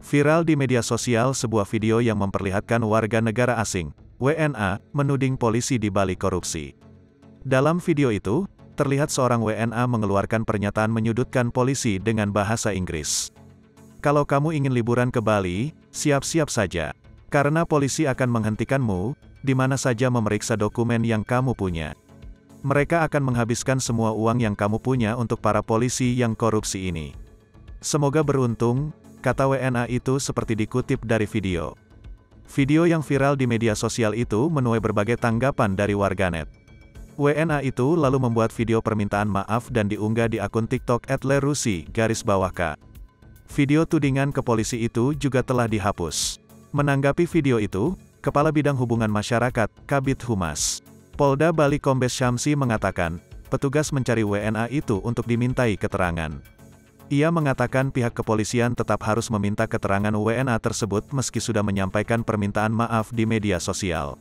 Viral di media sosial sebuah video yang memperlihatkan warga negara asing, WNA, menuding polisi di balik korupsi. Dalam video itu, terlihat seorang WNA mengeluarkan pernyataan menyudutkan polisi dengan bahasa Inggris. Kalau kamu ingin liburan ke Bali, siap-siap saja. Karena polisi akan menghentikanmu, di mana saja memeriksa dokumen yang kamu punya. Mereka akan menghabiskan semua uang yang kamu punya untuk para polisi yang korupsi ini. Semoga beruntung, kata WNA itu seperti dikutip dari video. Video yang viral di media sosial itu menuai berbagai tanggapan dari warganet. WNA itu lalu membuat video permintaan maaf dan diunggah di akun TikTok @lerusi_k. Video tudingan ke polisi itu juga telah dihapus. Menanggapi video itu, Kepala Bidang Hubungan Masyarakat, Kabid Humas Polda Bali Kombes Syamsi mengatakan, petugas mencari WNA itu untuk dimintai keterangan. Ia mengatakan pihak kepolisian tetap harus meminta keterangan WNA tersebut meski sudah menyampaikan permintaan maaf di media sosial.